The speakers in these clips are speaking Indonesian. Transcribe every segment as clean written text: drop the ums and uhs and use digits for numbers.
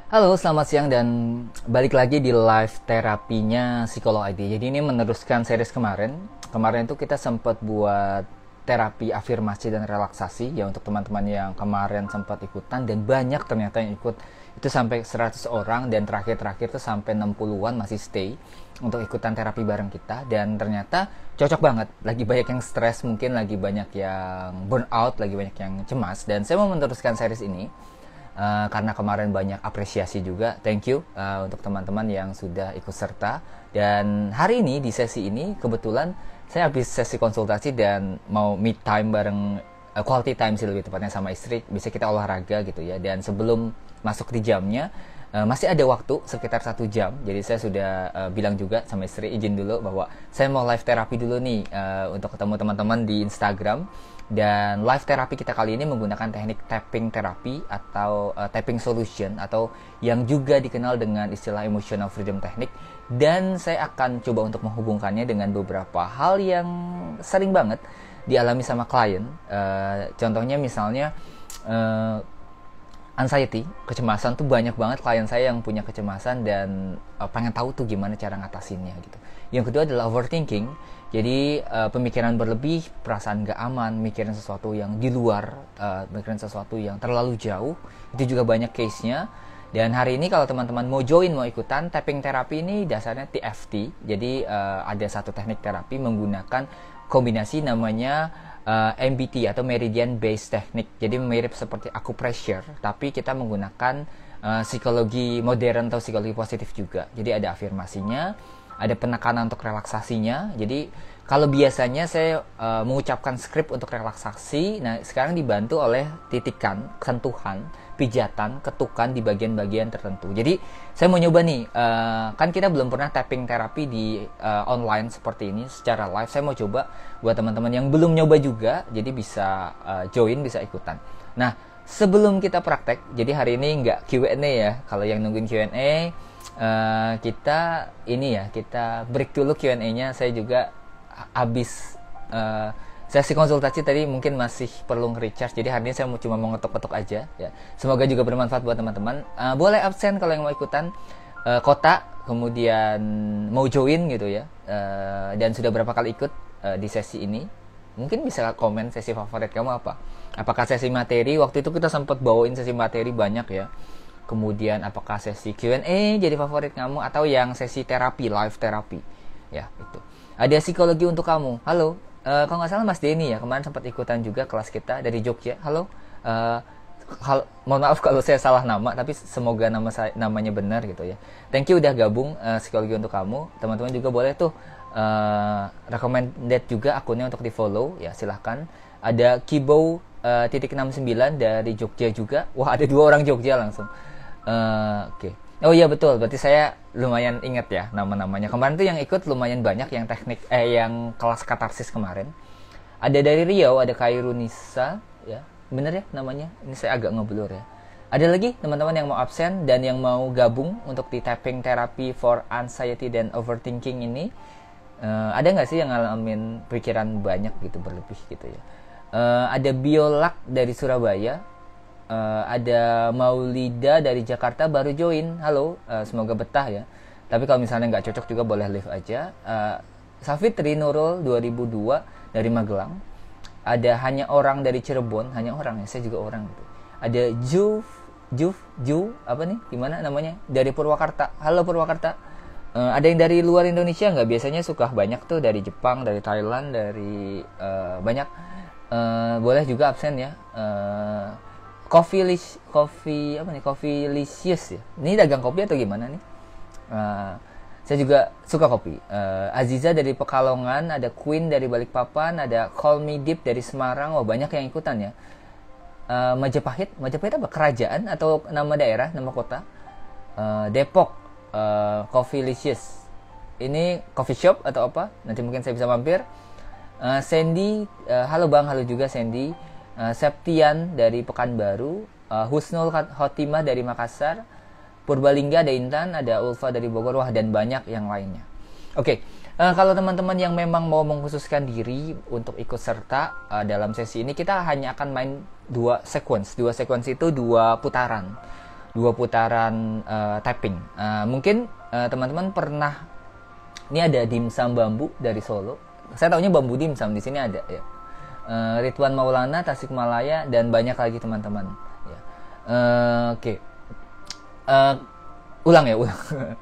Halo, selamat siang dan balik lagi di live terapinya Psikolog ID. Jadi ini meneruskan series kemarin. Kemarin itu kita sempat buat terapi afirmasi dan relaksasi ya untuk teman-teman yang kemarin sempat ikutan dan banyak ternyata yang ikut. Itu sampai 100 orang dan terakhir itu sampai 60-an masih stay untuk ikutan terapi bareng kita dan ternyata cocok banget. Lagi banyak yang stres, mungkin lagi banyak yang burn out, lagi banyak yang cemas dan saya mau meneruskan series ini. Karena kemarin banyak apresiasi juga, thank you untuk teman-teman yang sudah ikut serta. Dan hari ini di sesi ini kebetulan saya habis sesi konsultasi dan mau meet time bareng, quality time sih lebih tepatnya sama istri. Bisa kita olahraga gitu ya. Dan sebelum masuk di jamnya masih ada waktu sekitar 1 jam. Jadi saya sudah bilang juga sama istri, izin dulu bahwa saya mau live terapi dulu nih untuk ketemu teman-teman di Instagram. Dan live terapi kita kali ini menggunakan teknik tapping terapi atau tapping solution atau yang juga dikenal dengan istilah emotional freedom technique. Dan saya akan coba untuk menghubungkannya dengan beberapa hal yang sering banget dialami sama klien. Contohnya misalnya anxiety, kecemasan tuh banyak banget klien saya yang punya kecemasan dan pengen tahu tuh gimana cara ngatasinnya gitu. Yang kedua adalah overthinking. Jadi pemikiran berlebih, perasaan gak aman, mikirin sesuatu yang di luar, mikirin sesuatu yang terlalu jauh, itu juga banyak case-nya. Dan hari ini kalau teman-teman mau join, mau ikutan, tapping terapi ini dasarnya TFT. Jadi ada satu teknik terapi menggunakan kombinasi namanya MBT atau Meridian Based Technique. Jadi mirip seperti acupressure, tapi kita menggunakan psikologi modern atau psikologi positif juga. Jadi ada afirmasinya, ada penekanan untuk relaksasinya. Jadi kalau biasanya saya mengucapkan skrip untuk relaksasi, nah sekarang dibantu oleh titikan, sentuhan, pijatan, ketukan di bagian-bagian tertentu. Jadi saya mau nyoba nih, kan kita belum pernah tapping terapi di online seperti ini secara live. Saya mau coba buat teman-teman yang belum nyoba juga, jadi bisa join, bisa ikutan. Nah sebelum kita praktek, jadi hari ini nggak Q&A ya. Kalau yang nungguin Q&A, kita ini ya, kita break dulu Q&A-nya. Saya juga habis sesi konsultasi tadi mungkin masih perlu nge-recharge. Jadi hari ini saya cuma mau ngetok-ketok aja ya. Semoga juga bermanfaat buat teman-teman. Boleh absen kalau yang mau ikutan, kota, kemudian mau join gitu ya. Dan sudah berapa kali ikut di sesi ini. Mungkin bisa komen sesi favorit kamu apa. Apakah sesi materi? Waktu itu kita sempat bawain sesi materi banyak ya. Kemudian apakah sesi Q&A jadi favorit kamu atau yang sesi terapi, live terapi. Ya, itu. Ada psikologi untuk kamu. Halo, kalau nggak salah Mas Denny ya, kemarin sempat ikutan juga kelas kita dari Jogja. Halo. Mohon maaf kalau saya salah nama, tapi semoga namanya benar gitu ya. Thank you udah gabung psikologi untuk kamu. Teman-teman juga boleh tuh recommended juga akunnya untuk di-follow ya, silahkan. Ada Kibo .69 dari Jogja juga. Wah, ada 2 orang Jogja langsung. Oke. Oh iya betul, berarti saya lumayan ingat ya nama-namanya. Kemarin tuh yang ikut lumayan banyak yang teknik yang kelas katarsis kemarin. Ada dari Riau, ada Kairunisa ya. Bener ya namanya? Ini saya agak ngeblur ya. Ada lagi teman-teman yang mau absen dan yang mau gabung untuk di tapping therapy for anxiety dan overthinking ini. Ada nggak sih yang ngalamin pikiran banyak gitu, berlebih gitu ya? Ada Biolak dari Surabaya. Ada Maulida dari Jakarta baru join. Halo, semoga betah ya. Tapi kalau misalnya nggak cocok juga boleh leave aja. Safitri Nurul 2002 dari Magelang. Ada Hanya Orang dari Cirebon. Hanya Orang ya, saya juga orang gitu. Ada Ju apa nih? Gimana namanya? Dari Purwakarta. Halo Purwakarta. Ada yang dari luar Indonesia nggak? Biasanya suka banyak tuh dari Jepang, dari Thailand, dari banyak. Boleh juga absen ya. Coffeelicious ya. Ini dagang kopi atau gimana nih? Saya juga suka kopi. Aziza dari Pekalongan, ada Queen dari Balikpapan, ada Call Me Deep dari Semarang. Oh, banyak yang ikutan ya. Majapahit apa? Kerajaan atau nama daerah, nama kota? Depok, Coffeelicious. Ini coffee shop atau apa? Nanti mungkin saya bisa mampir. Sandy, halo Bang, halo juga Sandy. Septian dari Pekanbaru, Husnul Khotimah dari Makassar, Purbalingga ada Intan, ada Ulfa dari Bogor, wah dan banyak yang lainnya. Oke, kalau teman-teman yang memang mau mengkhususkan diri untuk ikut serta dalam sesi ini, kita hanya akan main 2 sequence. 2 sequence itu 2 putaran. 2 putaran tapping. Mungkin teman-teman pernah, ini ada dimsum bambu dari Solo. Saya taunya bambu dimsum, di sini ada ya. Ridwan Maulana Tasikmalaya dan banyak lagi teman-teman. Ya. Oke. Ulang.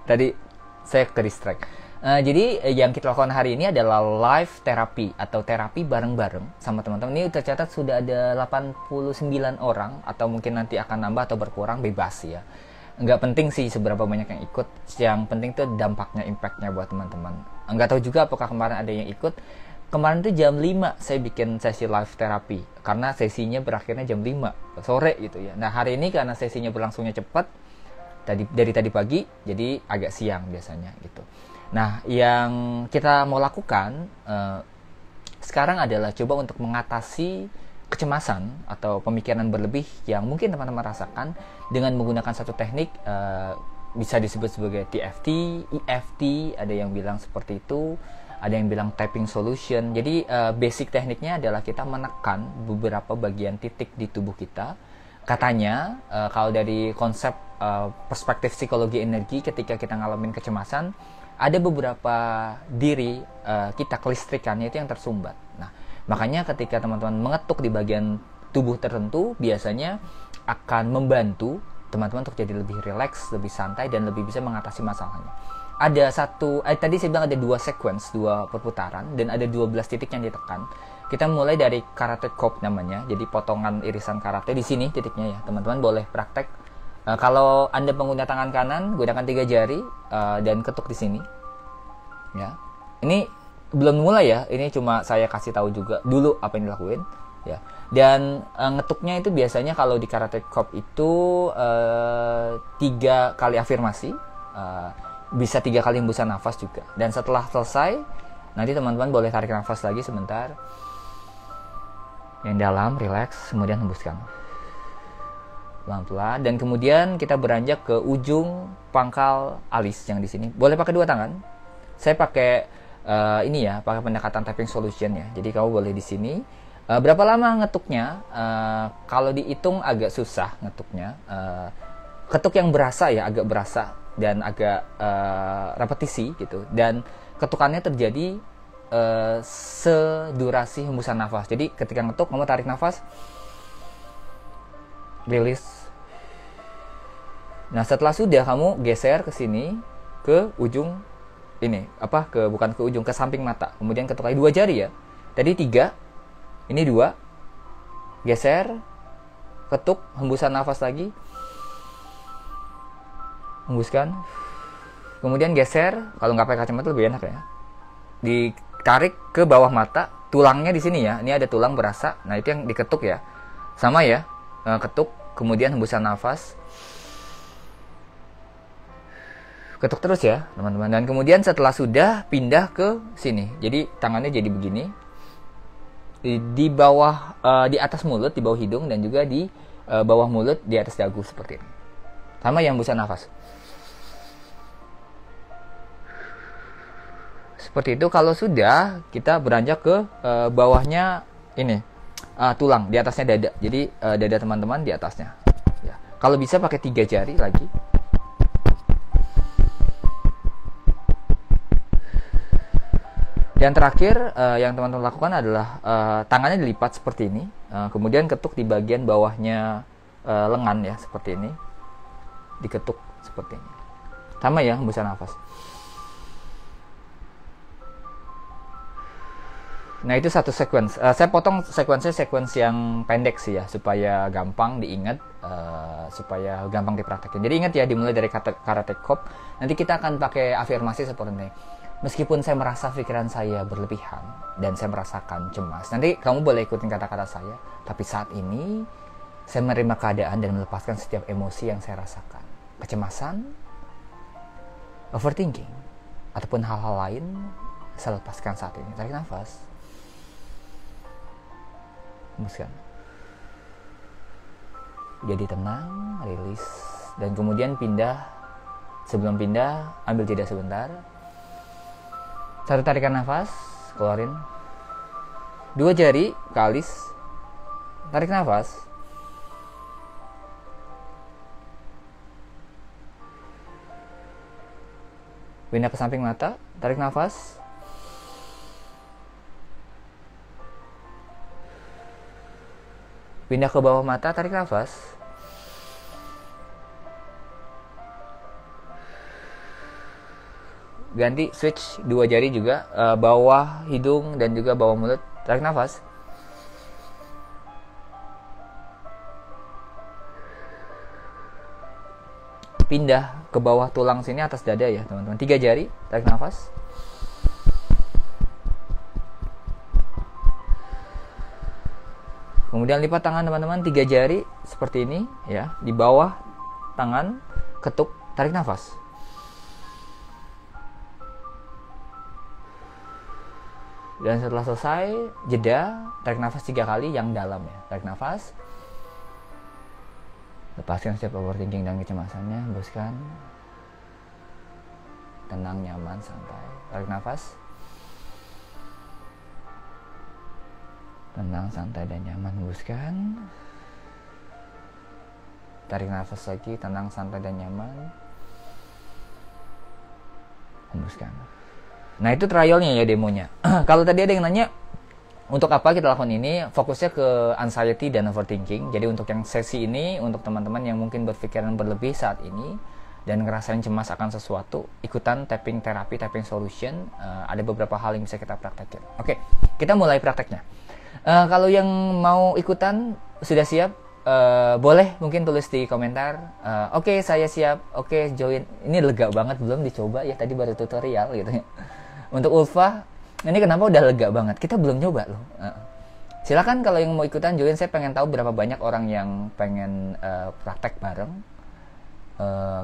Tadi saya ke distract. Jadi yang kita lakukan hari ini adalah live terapi atau terapi bareng-bareng sama teman-teman. Ini tercatat sudah ada 89 orang, atau mungkin nanti akan nambah atau berkurang, bebas ya. Nggak penting sih seberapa banyak yang ikut, yang penting tuh dampaknya, impactnya buat teman-teman. Nggak tahu juga apakah kemarin ada yang ikut. Kemarin tuh jam 5 saya bikin sesi live terapi, karena sesinya berakhirnya jam 5 sore gitu ya. Nah hari ini karena sesinya berlangsungnya cepat, dari tadi pagi, jadi agak siang biasanya gitu. Nah, yang kita mau lakukan sekarang adalah coba untuk mengatasi kecemasan atau pemikiran berlebih yang mungkin teman-teman rasakan dengan menggunakan satu teknik, bisa disebut sebagai TFT, EFT, ada yang bilang seperti itu, ada yang bilang tapping solution. Jadi basic tekniknya adalah kita menekan beberapa bagian titik di tubuh kita. Katanya kalau dari konsep perspektif psikologi energi, ketika kita ngalamin kecemasan, ada beberapa diri kita, kelistrikannya itu yang tersumbat. Nah, makanya ketika teman-teman mengetuk di bagian tubuh tertentu, biasanya akan membantu teman-teman untuk jadi lebih rileks, lebih santai, dan lebih bisa mengatasi masalahnya. Ada tadi saya bilang ada 2 sequence, 2 perputaran, dan ada 12 titik yang ditekan. Kita mulai dari karate chop namanya, jadi potongan irisan karate di sini titiknya ya. Teman-teman boleh praktek. Kalau Anda pengguna tangan kanan, gunakan 3 jari dan ketuk di sini. Ya. Ini belum mulai ya, ini cuma saya kasih tahu juga dulu apa yang dilakuin ya. Dan ngetuknya itu biasanya kalau di karate chop itu 3 kali afirmasi, bisa 3 kali hembusan nafas juga. Dan setelah selesai, nanti teman-teman boleh tarik nafas lagi sebentar. Yang dalam, relax, kemudian hembuskan pelan-pelan, dan kemudian kita beranjak ke ujung pangkal alis yang di sini. Boleh pakai 2 tangan. Saya pakai ini ya, pakai pendekatan tapping solution ya. Jadi kamu boleh di sini. Berapa lama ngetuknya? Kalau dihitung agak susah ngetuknya. Ketuk yang berasa ya, agak berasa dan agak repetisi gitu. Dan ketukannya terjadi sedurasi hembusan nafas. Jadi ketika ngetuk, kamu tarik nafas, rilis. Nah, setelah sudah, kamu geser ke sini, ke ujung ini, bukan ke ujung, ke samping mata. Kemudian ketuk lagi 2 jari ya. Tadi 3, ini 2. Geser, ketuk, hembusan nafas lagi. Hembuskan. Kemudian geser, kalau nggak pakai kacamata lebih enak ya. Ditarik ke bawah mata, tulangnya di sini ya. Ini ada tulang berasa. Nah, itu yang diketuk ya. Sama ya. Ketuk, kemudian hembusan nafas, ketuk terus ya teman-teman. Dan kemudian setelah sudah, pindah ke sini. Jadi tangannya jadi begini, di bawah, di atas mulut, di bawah hidung, dan juga di bawah mulut, di atas dagu seperti ini. Sama yang hembusan nafas seperti itu. Kalau sudah, kita beranjak ke bawahnya ini, tulang, di atasnya dada. Jadi dada teman-teman di atasnya ya. Kalau bisa pakai 3 jari lagi. Dan terakhir yang teman-teman lakukan adalah tangannya dilipat seperti ini, kemudian ketuk di bagian bawahnya lengan ya, seperti ini. Diketuk seperti ini. Sama ya, hembusan nafas. Nah, itu satu sequence. Saya potong sequence yang pendek sih ya, supaya gampang diingat, supaya gampang dipraktekin. Jadi ingat ya, dimulai dari karate chop. Nanti kita akan pakai afirmasi seperti ini. Meskipun saya merasa pikiran saya berlebihan dan saya merasakan cemas. Nanti kamu boleh ikutin kata-kata saya. Tapi saat ini saya menerima keadaan dan melepaskan setiap emosi yang saya rasakan. Kecemasan, overthinking, ataupun hal-hal lain, saya lepaskan saat ini. Tarik nafas. Hembuskan. Jadi tenang, rilis, dan kemudian pindah. Sebelum pindah, ambil jeda sebentar. 1 tarikan nafas, keluarin. 2 jari ke alis, tarik nafas. Pindah ke samping mata, tarik nafas. Pindah ke bawah mata, tarik nafas. Ganti switch 2 jari juga, bawah hidung dan juga bawah mulut, tarik nafas. Pindah ke bawah tulang sini, atas dada ya teman-teman, 3 jari, tarik nafas. Kemudian lipat tangan teman-teman, 3 jari seperti ini ya, di bawah tangan, ketuk, tarik nafas. Dan setelah selesai, jeda, tarik nafas 3 kali yang dalam ya, tarik nafas. Lepaskan setiap overthinking dan kecemasannya, hembuskan. Tenang, nyaman, santai. Tarik nafas. Tenang, santai, dan nyaman, hembuskan. Tarik nafas lagi, tenang, santai, dan nyaman. Hembuskan. Nah itu trialnya ya, demonya. Kalau tadi ada yang nanya, untuk apa kita lakukan ini, fokusnya ke anxiety dan overthinking. Jadi untuk yang sesi ini, untuk teman-teman yang mungkin berpikiran berlebih saat ini dan ngerasain cemas akan sesuatu, ikutan tapping terapi, tapping solution. Ada beberapa hal yang bisa kita praktekin. Oke, kita mulai prakteknya. Kalau yang mau ikutan, sudah siap? Boleh mungkin tulis di komentar. Oke, saya siap. Oke, join. Ini lega banget, belum dicoba ya, tadi baru tutorial gitu ya. Untuk Ulfa, ini kenapa udah lega banget? Kita belum nyoba loh. Silakan kalau yang mau ikutan join. Saya pengen tahu berapa banyak orang yang pengen praktek bareng.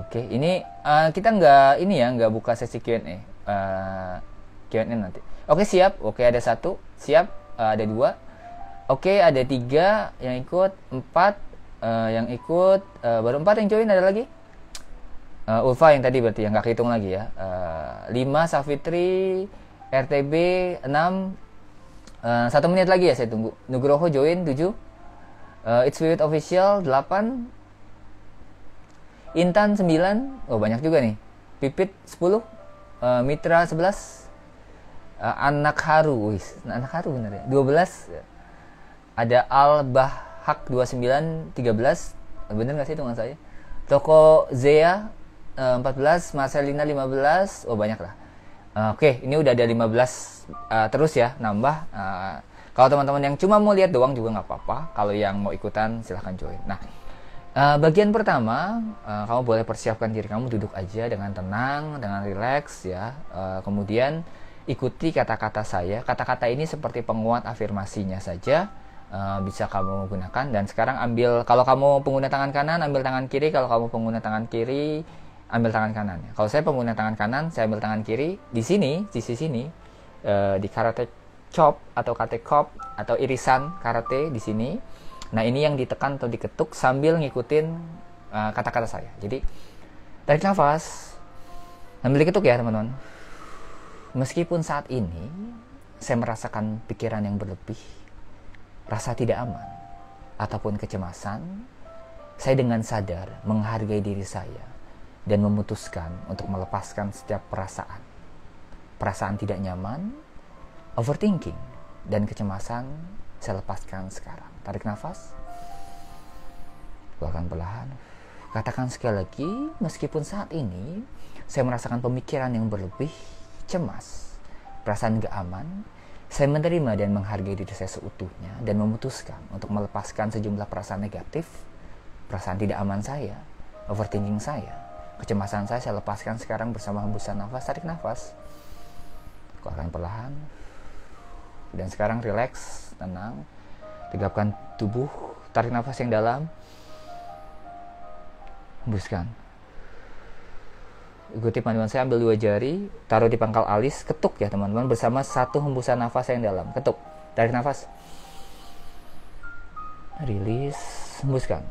Oke, ini kita nggak buka sesi Q&A. Q&A nanti. Oke, siap. Oke, ada 1. Siap. Ada 2. Oke, ada 3 yang ikut. 4 yang ikut. Baru 4 yang join. Ada lagi? Ulfa yang tadi berarti yang nggak kehitung lagi ya. 5 Safitri, RTB 6, 1 menit lagi ya saya tunggu. Nugroho join 7, It's Vivid Official 8, Intan 9, oh banyak juga nih. Pipit 10, Mitra 11, Anak Haru, Anak Haru bener ya, 12, ada Al-Bahak 29, 13, bener gak sih hitungan saya? Toko Zea 14, Marcelina 15, oh banyak lah. Oke, ini udah ada 15 terus ya, nambah. Kalau teman-teman yang cuma mau lihat doang juga nggak apa-apa. Kalau yang mau ikutan silahkan join. Nah, bagian pertama, kamu boleh persiapkan diri kamu, duduk aja dengan tenang, dengan rileks ya. Kemudian ikuti kata-kata saya. Kata-kata ini seperti penguat afirmasinya saja. Bisa kamu gunakan. Dan sekarang kalau kamu pengguna tangan kanan, ambil tangan kiri. Kalau kamu pengguna tangan kiri, ambil tangan kanan. Kalau saya pengguna tangan kanan, saya ambil tangan kiri. Di sini, di sisi sini, di karate chop atau karate chop atau irisan karate di sini. Nah ini yang ditekan atau diketuk sambil ngikutin kata-kata saya. Jadi tarik nafas, sambil diketuk ya teman-teman. Meskipun saat ini saya merasakan pikiran yang berlebih, rasa tidak aman ataupun kecemasan, saya dengan sadar menghargai diri saya dan memutuskan untuk melepaskan setiap perasaan tidak nyaman, overthinking, dan kecemasan. Saya lepaskan sekarang. Tarik nafas, keluarkan perlahan. Katakan sekali lagi, meskipun saat ini saya merasakan pemikiran yang berlebih, cemas, perasaan gak aman, saya menerima dan menghargai diri saya seutuhnya dan memutuskan untuk melepaskan sejumlah perasaan negatif, perasaan tidak aman saya, overthinking saya, kecemasan saya lepaskan sekarang bersama hembusan nafas. Tarik nafas, keluarkan perlahan. Dan sekarang relax, tenang, tegapkan tubuh, tarik nafas yang dalam, hembuskan. Ikuti panduan saya, ambil 2 jari, taruh di pangkal alis, ketuk ya teman-teman, bersama 1 hembusan nafas yang dalam. Ketuk, tarik nafas, rilis, hembuskan.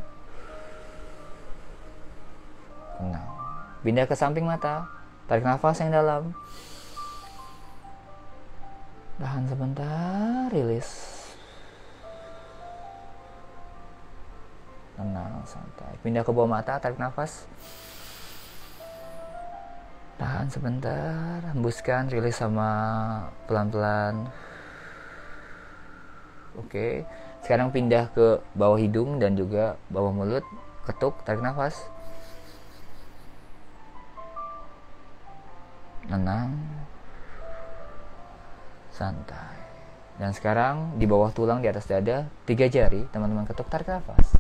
Tenang. Pindah ke samping mata, tarik nafas yang dalam, tahan sebentar, rilis, tenang, santai. Pindah ke bawah mata, tarik nafas, Tahan sebentar, hembuskan, rilis sama pelan-pelan. Oke, sekarang pindah ke bawah hidung dan juga bawah mulut. Ketuk, tarik nafas. Tenang, santai. Dan sekarang di bawah tulang di atas dada, 3 jari, teman-teman ketuk, tarik nafas.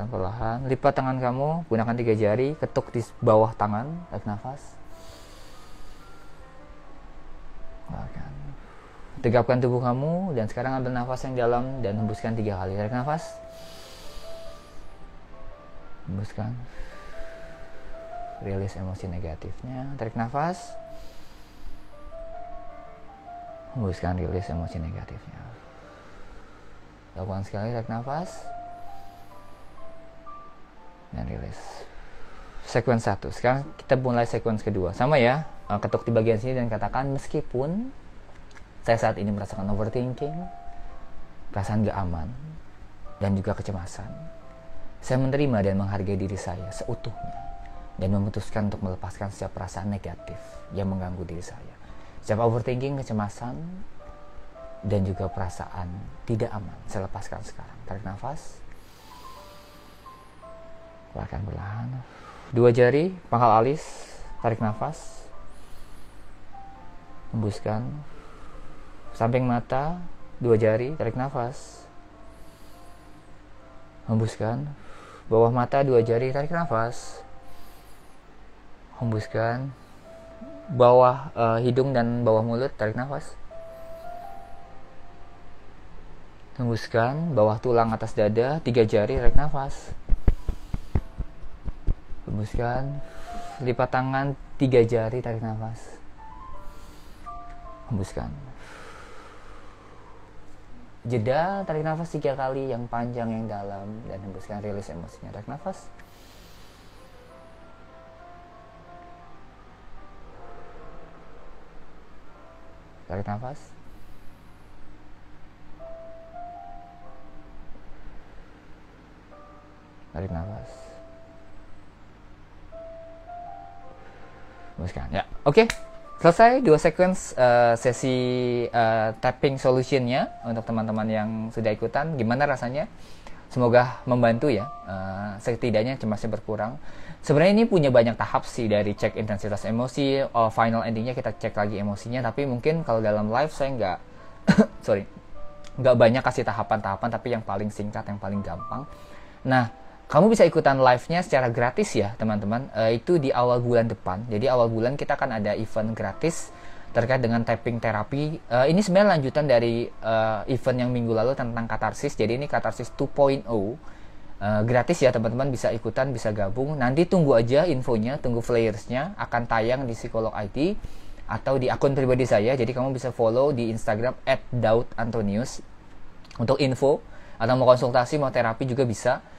Perlahan, lipat tangan kamu, gunakan 3 jari, ketuk di bawah tangan, tarik nafas. Tegapkan tubuh kamu, dan sekarang ambil nafas yang dalam dan hembuskan 3 kali. Tarik nafas. Hembuskan. Rilis emosi negatifnya. Tarik nafas. Hembuskan, rilis emosi negatifnya. Lakukan sekali, tarik nafas. Dan rilis. Sequence 1. Sekarang kita mulai sequence kedua. Sama ya, ketuk di bagian sini dan katakan, meskipun saya saat ini merasakan overthinking, perasaan gak aman, dan juga kecemasan, saya menerima dan menghargai diri saya seutuhnya dan memutuskan untuk melepaskan setiap perasaan negatif yang mengganggu diri saya. Setiap overthinking, kecemasan, dan juga perasaan tidak aman, saya lepaskan sekarang. Tarik nafas. Keluarkan perlahan. 2 jari, pangkal alis, tarik nafas. Hembuskan. Samping mata, 2 jari, tarik nafas. Hembuskan. Bawah mata, 2 jari, tarik nafas. Hembuskan. Bawah hidung dan bawah mulut, tarik nafas. Hembuskan. Bawah tulang atas dada, 3 jari, tarik nafas. Hembuskan. Lipat tangan, 3 jari, tarik nafas. Hembuskan. Jeda, tarik nafas 3 kali yang panjang, yang dalam, dan hembuskan, rilis emosinya. Tarik nafas. Tarik nafas. Tarik nafas. Hembuskan. Ya, oke. Selesai 2 sequence sesi tapping solutionnya untuk teman-teman yang sudah ikutan. Gimana rasanya? Semoga membantu ya. Setidaknya cemasnya berkurang. Sebenarnya ini punya banyak tahap sih, dari cek intensitas emosi, final endingnya kita cek lagi emosinya. Tapi mungkin kalau dalam live saya nggak nggak banyak kasih tahapan-tahapan, tapi yang paling singkat, yang paling gampang. Nah, kamu bisa ikutan live-nya secara gratis ya teman-teman, itu di awal bulan depan. Jadi awal bulan kita akan ada event gratis terkait dengan tapping terapi. Ini sebenarnya lanjutan dari event yang minggu lalu tentang katarsis. Jadi ini katarsis 2.0, gratis ya teman-teman, bisa ikutan, bisa gabung. Nanti tunggu aja infonya, tunggu flyers-nya, akan tayang di Psikolog IT atau di akun pribadi saya. Jadi kamu bisa follow di Instagram @daudantonius untuk info, atau mau konsultasi, mau terapi juga bisa.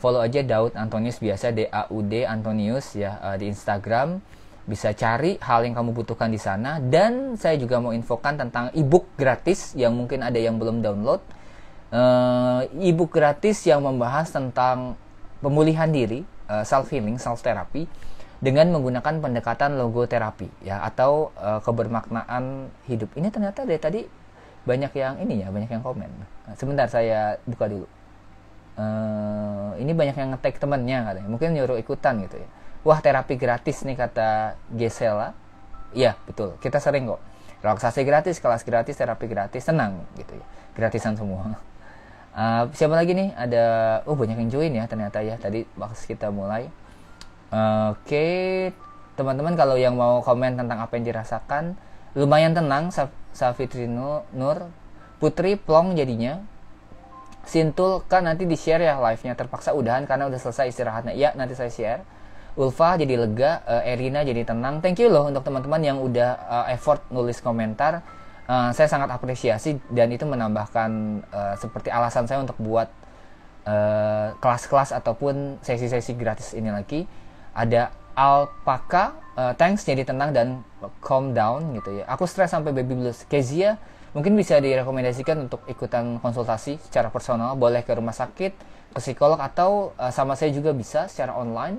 Follow aja Daud Antonius, biasa DAUD Antonius ya, di Instagram. Bisa cari hal yang kamu butuhkan di sana. Dan saya juga mau infokan tentang ebook gratis yang mungkin ada yang belum download. Ebook gratis yang membahas tentang pemulihan diri, self healing, self therapy, dengan menggunakan pendekatan logoterapi ya, atau kebermaknaan hidup. Ini ternyata dari tadi banyak yang ini ya, banyak yang komen. Sebentar saya buka dulu. Ini banyak yang nge-tag temennya katanya, mungkin nyuruh ikutan gitu ya. Wah, terapi gratis nih kata Gisela. Iya betul, kita sering kok relaksasi gratis, kelas gratis, terapi gratis, tenang gitu ya, gratisan semua. Siapa lagi nih? Ada, banyak yang join ya ternyata ya tadi pas kita mulai. Oke, teman-teman kalau yang mau komen tentang apa yang dirasakan, lumayan tenang. Safitri Nur Putri plong jadinya. Sintul kan nanti di share ya live-nya, terpaksa udahan karena udah selesai istirahatnya. Ya, nanti saya share. Ulfa jadi lega, Erina jadi tenang. Thank you loh untuk teman-teman yang udah effort nulis komentar. Saya sangat apresiasi, dan itu menambahkan seperti alasan saya untuk buat kelas-kelas ataupun sesi-sesi gratis ini lagi. Ada Alpaka, thanks jadi tenang dan calm down gitu ya. Aku stres sampai baby blues. Kezia, mungkin bisa direkomendasikan untuk ikutan konsultasi secara personal, boleh ke rumah sakit, ke psikolog, atau sama saya juga bisa secara online.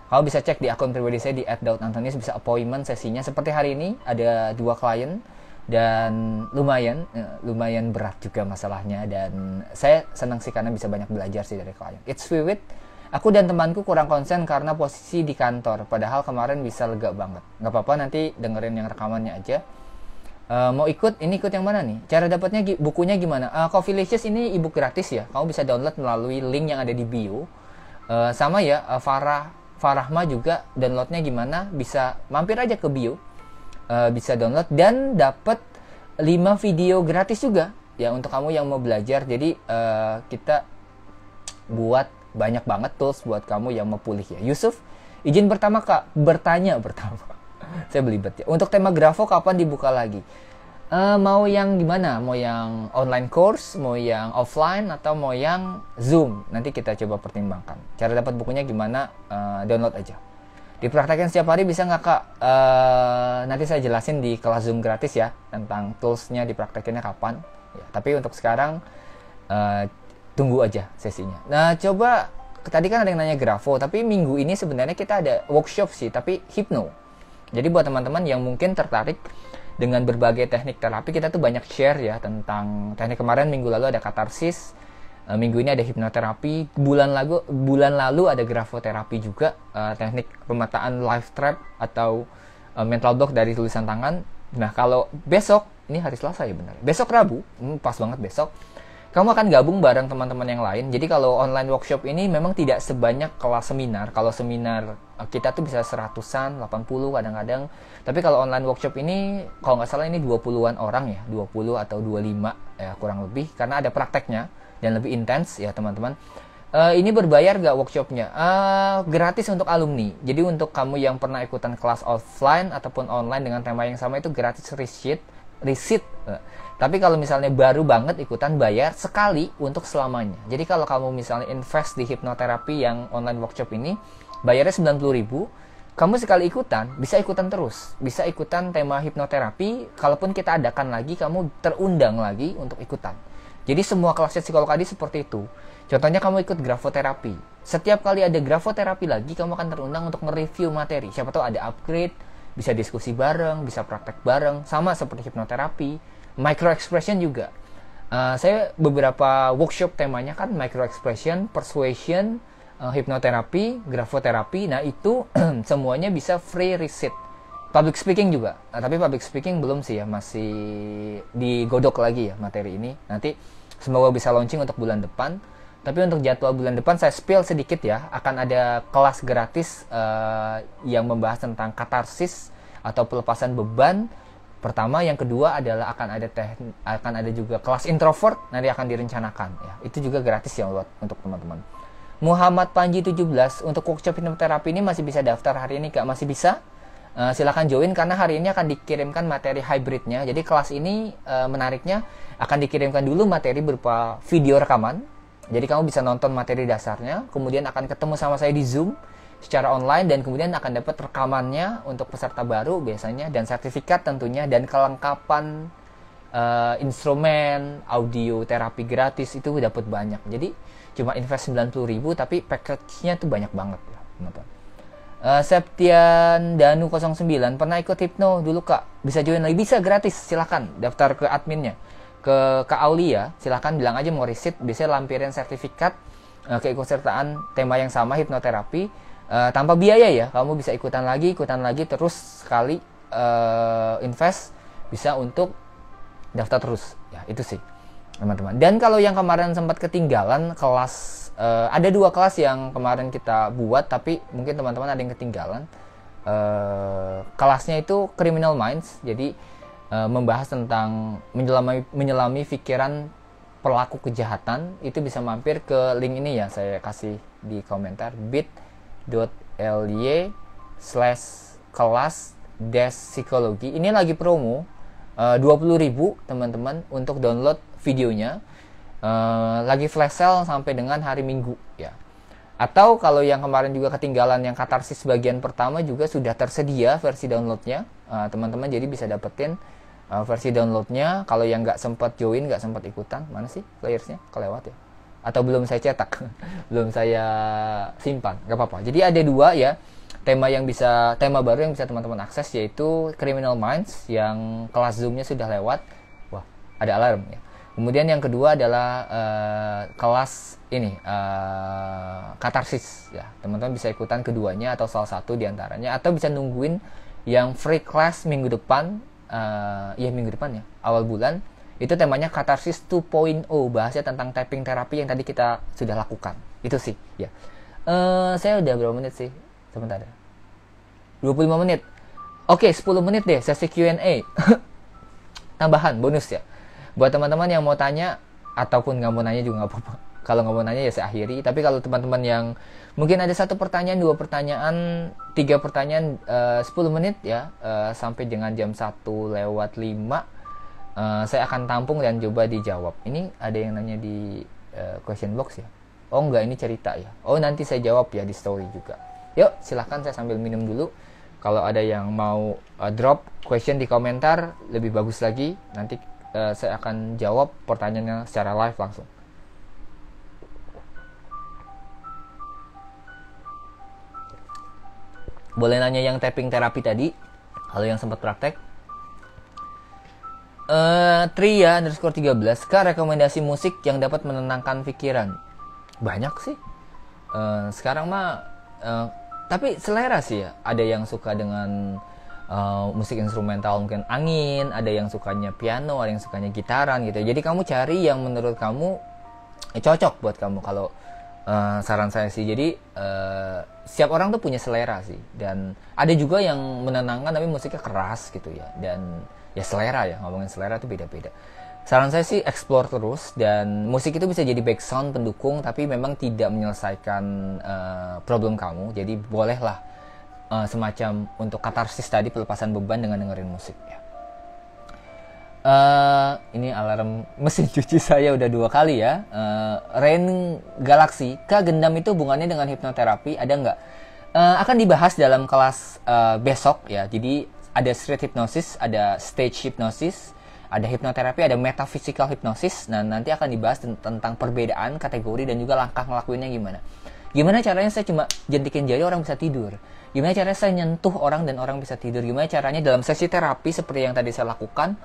Kamu bisa cek di akun pribadi saya di @daud_antonius, bisa appointment sesinya. Seperti hari ini ada 2 klien dan lumayan berat juga masalahnya, dan saya senang sih karena bisa banyak belajar sih dari klien. It's vivid. Aku dan temanku kurang konsen karena posisi di kantor, padahal kemarin bisa lega banget. Nggak apa-apa, nanti dengerin yang rekamannya aja. Mau ikut yang mana nih? Cara dapatnya bukunya gimana? Coffeelicious ini ebook gratis ya. Kamu bisa download melalui link yang ada di bio. Sama ya, Farahma juga downloadnya gimana? Bisa mampir aja ke bio. Bisa download dan dapat 5 video gratis juga ya untuk kamu yang mau belajar. Jadi kita buat banyak banget tools buat kamu yang mau pulih ya. Yusuf, izin pertama Kak, bertanya pertama. Saya belibet ya. Untuk tema Grafo kapan dibuka lagi? Mau yang gimana? Mau yang online course, mau yang offline, atau mau yang Zoom? Nanti kita coba pertimbangkan. Cara dapat bukunya gimana? Download aja. Dipraktekkan setiap hari bisa nggak Kak? Nanti saya jelasin di kelas Zoom gratis ya, tentang toolsnya dipraktekinnya kapan ya, tapi untuk sekarang tunggu aja sesinya. Nah, coba, tadi kan ada yang nanya Grafo, tapi minggu ini sebenarnya kita ada workshop sih, tapi hipno. Jadi buat teman-teman yang mungkin tertarik dengan berbagai teknik terapi, kita tuh banyak share ya tentang teknik. Kemarin minggu lalu ada katarsis, minggu ini ada hipnoterapi, bulan lalu ada grafoterapi juga, teknik pemetaan life trap atau mental block dari tulisan tangan. Nah, kalau besok, ini hari Selasa ya benar, besok Rabu, pas banget besok, kamu akan gabung bareng teman-teman yang lain. Jadi kalau online workshop ini memang tidak sebanyak kelas seminar. Kalau seminar kita tuh bisa 100-an, 80 kadang-kadang. Tapi kalau online workshop ini, kalau nggak salah ini 20-an orang ya, 20 atau 25 ya kurang lebih. Karena ada prakteknya dan lebih intens ya teman-teman. Ini berbayar nggak workshopnya? Gratis untuk alumni. Jadi untuk kamu yang pernah ikutan kelas offline ataupun online dengan tema yang sama, itu gratis receipt. Tapi kalau misalnya baru banget ikutan, bayar sekali untuk selamanya. Jadi kalau kamu misalnya invest di hipnoterapi yang online workshop ini, bayarnya 90.000. Kamu sekali ikutan, bisa ikutan terus. Bisa ikutan tema hipnoterapi. Kalaupun kita adakan lagi, kamu terundang lagi untuk ikutan. Jadi semua kelasnya psikolog Adi seperti itu. Contohnya kamu ikut grafoterapi. Setiap kali ada grafoterapi lagi, kamu akan terundang untuk nge-review materi. Siapa tahu ada upgrade, bisa diskusi bareng, bisa praktek bareng. Sama seperti hipnoterapi. Micro expression juga. Saya beberapa workshop temanya kan micro expression, persuasion, hipnoterapi, grafoterapi. Nah itu semuanya bisa free receipt. Public speaking juga. Tapi public speaking belum sih ya, masih digodok lagi ya materi ini. Nanti semoga bisa launching untuk bulan depan. Tapi untuk jadwal bulan depan saya spill sedikit ya. Akan ada kelas gratis yang membahas tentang katarsis atau pelepasan beban. Pertama, yang kedua adalah akan ada juga kelas introvert, nanti akan direncanakan ya. Itu juga gratis ya untuk teman-teman. Muhammad Panji 17, untuk workshop hipnoterapi ini masih bisa daftar hari ini Kak? Masih bisa. Silakan join karena hari ini akan dikirimkan materi hybridnya. Jadi kelas ini menariknya akan dikirimkan dulu materi berupa video rekaman. Jadi kamu bisa nonton materi dasarnya, kemudian akan ketemu sama saya di Zoom secara online, dan kemudian akan dapat rekamannya untuk peserta baru biasanya, dan sertifikat tentunya, dan kelengkapan instrumen audio terapi gratis itu dapat banyak. Jadi cuma invest 90.000 tapi package-nya tuh banyak banget ya teman-teman. Septian Danu 09, pernah ikut hipno dulu Kak, bisa join lagi? Bisa, gratis, silakan daftar ke adminnya, ke Kak Aulia, silakan bilang aja mau receipt, biasanya lampirin sertifikat keikutsertaan tema yang sama hipnoterapi. Tanpa biaya ya, kamu bisa ikutan lagi terus sekali invest bisa untuk daftar terus ya. Itu sih teman-teman. Dan kalau yang kemarin sempat ketinggalan kelas, ada 2 kelas yang kemarin kita buat tapi mungkin teman-teman ada yang ketinggalan. Kelasnya itu Criminal Minds, jadi membahas tentang menyelami pikiran pelaku kejahatan. Itu bisa mampir ke link ini ya, saya kasih di komentar, bit.ly/kelas-psikologi. Ini lagi promo 20.000 teman-teman untuk download videonya. Lagi flash sale sampai dengan hari Minggu ya. Atau kalau yang kemarin juga ketinggalan yang katarsis bagian pertama juga sudah tersedia versi downloadnya teman-teman, jadi bisa dapetin versi downloadnya. Kalau yang nggak sempat join, nggak sempat ikutan, mana sih playersnya, kelewat ya, atau belum saya cetak belum saya simpan, nggak apa-apa. Jadi ada dua ya tema baru yang bisa teman-teman akses, yaitu Criminal Minds yang kelas Zoom-nya sudah lewat. Wah, ada alarm ya. Kemudian yang kedua adalah kelas ini Katarsis ya. Teman-teman bisa ikutan keduanya atau salah satu diantaranya, atau bisa nungguin yang free class minggu depan. Minggu depan ya, awal bulan. Itu temanya Katarsis 2.0, bahasnya tentang tapping terapi yang tadi kita sudah lakukan. Itu sih ya. Saya udah berapa menit sih? Sebentar ya. 25 menit. Oke, 10 menit deh sesi Q&A. Tambahan, bonus ya. Buat teman-teman yang mau tanya, ataupun nggak mau nanya juga nggak apa-apa. Kalau nggak mau nanya ya saya akhiri. Tapi kalau teman-teman yang mungkin ada 1 pertanyaan, 2 pertanyaan, 3 pertanyaan, 10 menit ya, sampai dengan jam 1:05, saya akan tampung dan coba dijawab. Ini ada yang nanya di question box ya. Oh enggak, ini cerita ya. Oh, nanti saya jawab ya di story juga. Yuk, silahkan, saya sambil minum dulu. Kalau ada yang mau drop question di komentar, lebih bagus lagi. Nanti saya akan jawab pertanyaannya secara live langsung. Boleh nanya yang tapping terapi tadi, kalau yang sempat praktek. Tria _13, Kak, rekomendasi musik yang dapat menenangkan pikiran. Banyak sih. Sekarang mah tapi selera sih ya. Ada yang suka dengan musik instrumental, mungkin angin, ada yang sukanya piano, ada yang sukanya gitaran gitu. Jadi kamu cari yang menurut kamu cocok buat kamu. Kalau saran saya sih, jadi setiap orang tuh punya selera sih. Dan ada juga yang menenangkan tapi musiknya keras gitu ya. Dan ya selera ya, ngomongin selera tuh beda-beda. Saran saya sih explore terus, dan musik itu bisa jadi background pendukung, tapi memang tidak menyelesaikan problem kamu. Jadi bolehlah semacam untuk katarsis tadi, pelepasan beban dengan dengerin musik ya. Ini alarm mesin cuci saya udah 2 kali ya. Rain Galaxy, Kak, gendam itu hubungannya dengan hipnoterapi ada nggak? Akan dibahas dalam kelas besok ya. Jadi ada street hypnosis, ada stage hypnosis, ada hipnoterapi, ada metaphysical hypnosis. Nah, nanti akan dibahas tentang perbedaan kategori dan juga langkah ngelakuinnya gimana. Gimana caranya saya cuma jentikin jari orang bisa tidur? Gimana caranya saya nyentuh orang dan orang bisa tidur? Gimana caranya dalam sesi terapi seperti yang tadi saya lakukan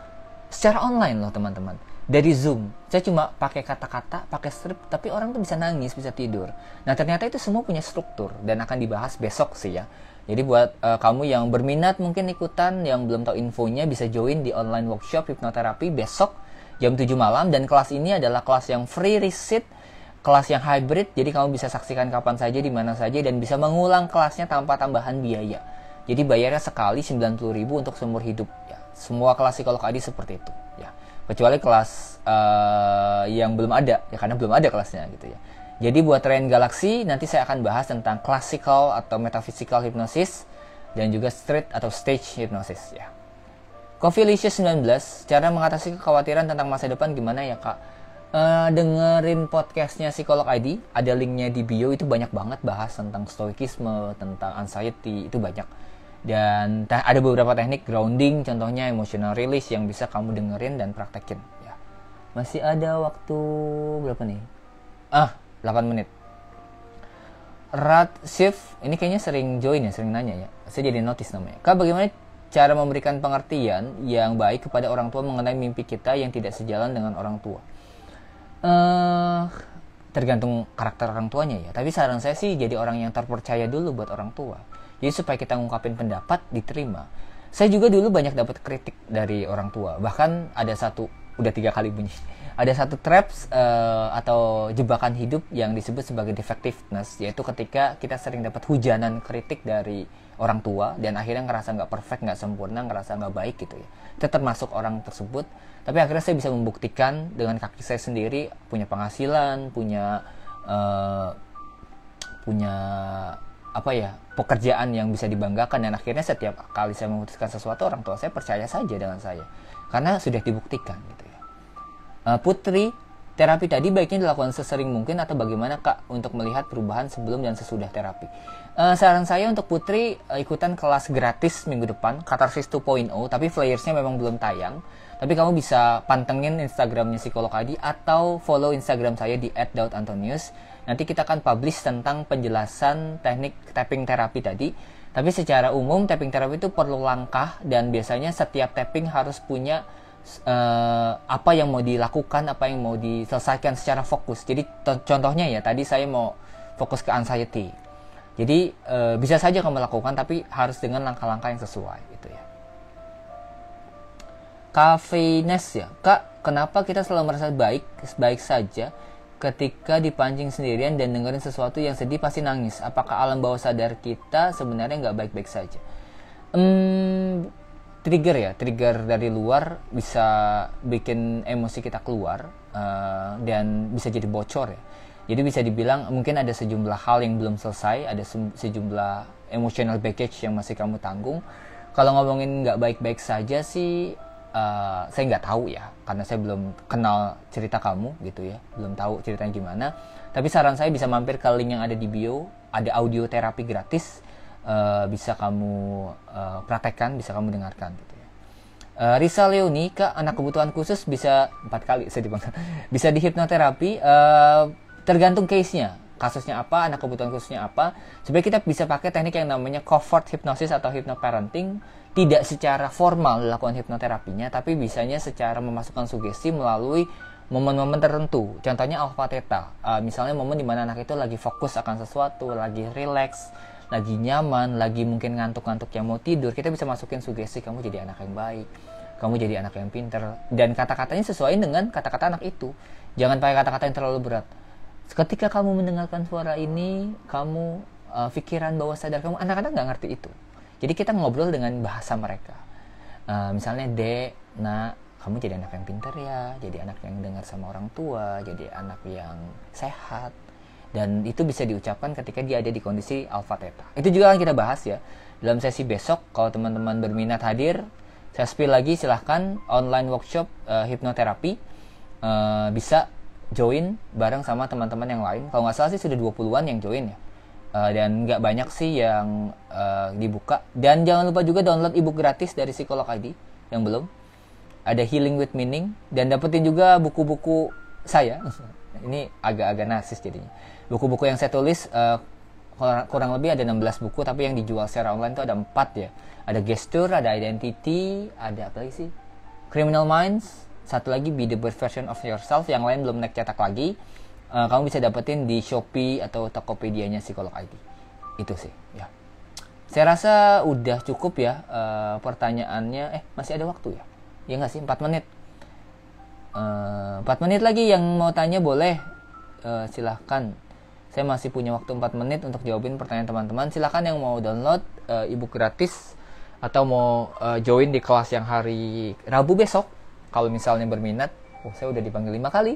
secara online loh teman-teman, dari Zoom. Saya cuma pakai kata-kata, pakai strip, tapi orang tuh bisa nangis, bisa tidur. Nah, ternyata itu semua punya struktur dan akan dibahas besok sih ya. Jadi buat kamu yang berminat mungkin ikutan, yang belum tahu infonya, bisa join di online workshop hipnoterapi besok jam 7 malam. Dan kelas ini adalah kelas yang free receipt, kelas yang hybrid. Jadi kamu bisa saksikan kapan saja, di mana saja, dan bisa mengulang kelasnya tanpa tambahan biaya. Jadi bayarnya sekali 90.000 untuk seumur hidup ya. Semua kelas psikolog Adi seperti itu ya. Kecuali kelas yang belum ada ya, karena belum ada kelasnya gitu ya. Jadi buat Rain Galaxy nanti saya akan bahas tentang classical atau metaphysical hypnosis dan juga street atau stage hypnosis ya. Coffeelicious 19, cara mengatasi kekhawatiran tentang masa depan gimana ya, Kak? Dengerin podcastnya Psikolog ID, ada linknya di bio, itu banyak banget bahas tentang stoikisme, tentang anxiety, itu banyak. Dan ada beberapa teknik grounding, contohnya emotional release yang bisa kamu dengerin dan praktekin ya. Masih ada waktu berapa nih? 8 menit. Rat Shift, ini kayaknya sering join ya, sering nanya ya. Saya jadi notice namanya. Kak, bagaimana cara memberikan pengertian yang baik kepada orang tua mengenai mimpi kita yang tidak sejalan dengan orang tua? Tergantung karakter orang tuanya ya. Tapi saran saya sih jadi orang yang terpercaya dulu buat orang tua. Jadi supaya kita ngungkapin pendapat diterima. Saya juga dulu banyak dapat kritik dari orang tua. Bahkan ada udah 3 kali bunyi. Ada satu traps atau jebakan hidup yang disebut sebagai defectiveness, yaitu ketika kita sering dapat hujanan kritik dari orang tua dan akhirnya ngerasa nggak perfect, nggak sempurna, ngerasa nggak baik gitu ya. Itu termasuk orang tersebut. Tapi akhirnya saya bisa membuktikan dengan kaki saya sendiri, punya penghasilan, punya pekerjaan yang bisa dibanggakan, dan akhirnya setiap kali saya memutuskan sesuatu, orang tua saya percaya saja dengan saya karena sudah dibuktikan gitu ya. Putri Terapi tadi baiknya dilakukan sesering mungkin atau bagaimana Kak untuk melihat perubahan sebelum dan sesudah terapi? Saran saya untuk Putri ikutan kelas gratis minggu depan, Katarsis 2.0, tapi flyersnya memang belum tayang. Tapi kamu bisa pantengin Instagramnya Psikolog Adi atau follow Instagram saya di @daudantonius. Nanti kita akan publish tentang penjelasan teknik tapping terapi tadi. Tapi secara umum tapping terapi itu perlu langkah dan biasanya setiap tapping harus punya apa yang mau dilakukan, apa yang mau diselesaikan secara fokus. Jadi contohnya ya, tadi saya mau fokus ke anxiety. Jadi bisa saja kamu lakukan, tapi harus dengan langkah-langkah yang sesuai gitu ya. Kafeines ya, Kak, kenapa kita selalu merasa baik saja ketika dipancing sendirian dan dengerin sesuatu yang sedih pasti nangis? Apakah alam bawah sadar kita sebenarnya nggak baik-baik saja? Trigger dari luar bisa bikin emosi kita keluar dan bisa jadi bocor ya. Jadi bisa dibilang mungkin ada sejumlah hal yang belum selesai, ada sejumlah emotional baggage yang masih kamu tanggung. Kalau ngomongin nggak baik-baik saja sih, saya nggak tahu ya, karena saya belum kenal cerita kamu gitu ya, belum tahu ceritanya gimana. Tapi saran saya bisa mampir ke link yang ada di bio, ada audio terapi gratis. Bisa kamu praktekkan, bisa kamu dengarkan gitu ya. Risa Leoni, Kak, anak kebutuhan khusus bisa 4 kali sedih banget. Bisa di hipnoterapi, tergantung case-nya, kasusnya apa, anak kebutuhan khususnya apa. Sebenarnya kita bisa pakai teknik yang namanya covert hypnosis atau hypnoparenting. Tidak secara formal dilakukan hipnoterapinya, tapi bisanya secara memasukkan sugesti melalui momen-momen tertentu. Contohnya alpha theta, misalnya momen dimana anak itu lagi fokus akan sesuatu, lagi relax, lagi nyaman, lagi mungkin ngantuk-ngantuk yang mau tidur, kita bisa masukin sugesti kamu jadi anak yang baik, kamu jadi anak yang pinter, dan kata-katanya sesuai dengan kata-kata anak itu. Jangan pakai kata-kata yang terlalu berat. Ketika kamu mendengarkan suara ini, kamu pikiran bawah sadar kamu, anak-anak nggak ngerti itu. Jadi kita ngobrol dengan bahasa mereka. Misalnya, Dek, Nak, kamu jadi anak yang pinter ya, jadi anak yang dengar sama orang tua, jadi anak yang sehat. Dan itu bisa diucapkan ketika dia ada di kondisi alpha theta. Itu juga akan kita bahas ya dalam sesi besok. Kalau teman-teman berminat hadir, saya spill lagi, silahkan online workshop hipnoterapi, bisa join bareng sama teman-teman yang lain. Kalau nggak salah sih sudah 20-an yang join ya, dan nggak banyak sih yang dibuka. Dan jangan lupa juga download ebook gratis dari Psikolog Adi yang belum. Ada Healing with Meaning, dan dapetin juga buku-buku saya. Ini agak-agak narsis jadinya. Buku-buku yang saya tulis kurang lebih ada 16 buku, tapi yang dijual secara online itu ada 4 ya. Ada Gesture, ada Identity, ada apa lagi sih? Criminal Minds, satu lagi Be the Best Version of Yourself, yang lain belum naik cetak lagi. Kamu bisa dapetin di Shopee atau Tokopedia-nya Psikolog ID. Itu sih ya. Saya rasa udah cukup ya pertanyaannya. Masih ada waktu ya? Ya nggak sih, 4 menit. 4 menit lagi yang mau tanya boleh, silahkan. Saya masih punya waktu 4 menit untuk jawabin pertanyaan teman-teman. Silahkan yang mau download ebook gratis atau mau join di kelas yang hari Rabu besok, kalau misalnya berminat. Saya udah dipanggil 5 kali.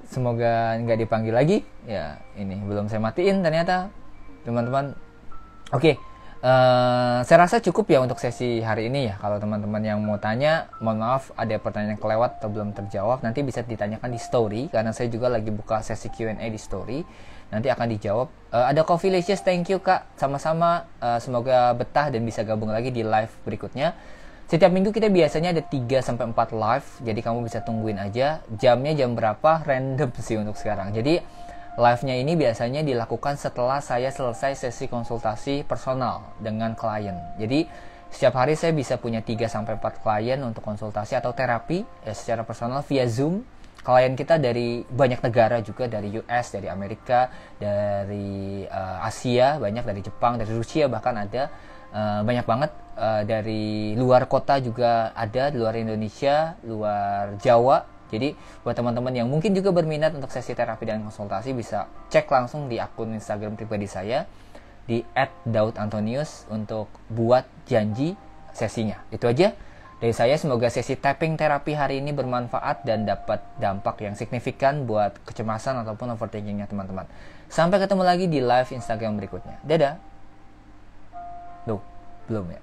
Semoga nggak dipanggil lagi. Ya, ini belum saya matiin ternyata, teman-teman. Oke. Saya rasa cukup ya untuk sesi hari ini ya. Kalau teman-teman yang mau tanya, mohon maaf ada pertanyaan yang kelewat atau belum terjawab, nanti bisa ditanyakan di story, karena saya juga lagi buka sesi Q&A di story, nanti akan dijawab. Ada Coffee Licious, thank you Kak, sama-sama. Semoga betah dan bisa gabung lagi di live berikutnya. Setiap minggu kita biasanya ada 3-4 live, jadi kamu bisa tungguin aja jamnya jam berapa, random sih untuk sekarang. Jadi live-nya ini biasanya dilakukan setelah saya selesai sesi konsultasi personal dengan klien. Jadi setiap hari saya bisa punya 3-4 klien untuk konsultasi atau terapi secara personal via Zoom. Klien kita dari banyak negara juga, dari US, dari Amerika, dari Asia, banyak dari Jepang, dari Rusia bahkan ada. Banyak banget dari luar kota juga ada, di luar Indonesia, luar Jawa. Jadi buat teman-teman yang mungkin juga berminat untuk sesi terapi dan konsultasi, bisa cek langsung di akun Instagram pribadi saya di @daudantonius untuk buat janji sesinya. Itu aja dari saya. Semoga sesi tapping terapi hari ini bermanfaat dan dapat dampak yang signifikan buat kecemasan ataupun overthinkingnya teman-teman. Sampai ketemu lagi di live Instagram berikutnya. Dadah. Loh, belum ya?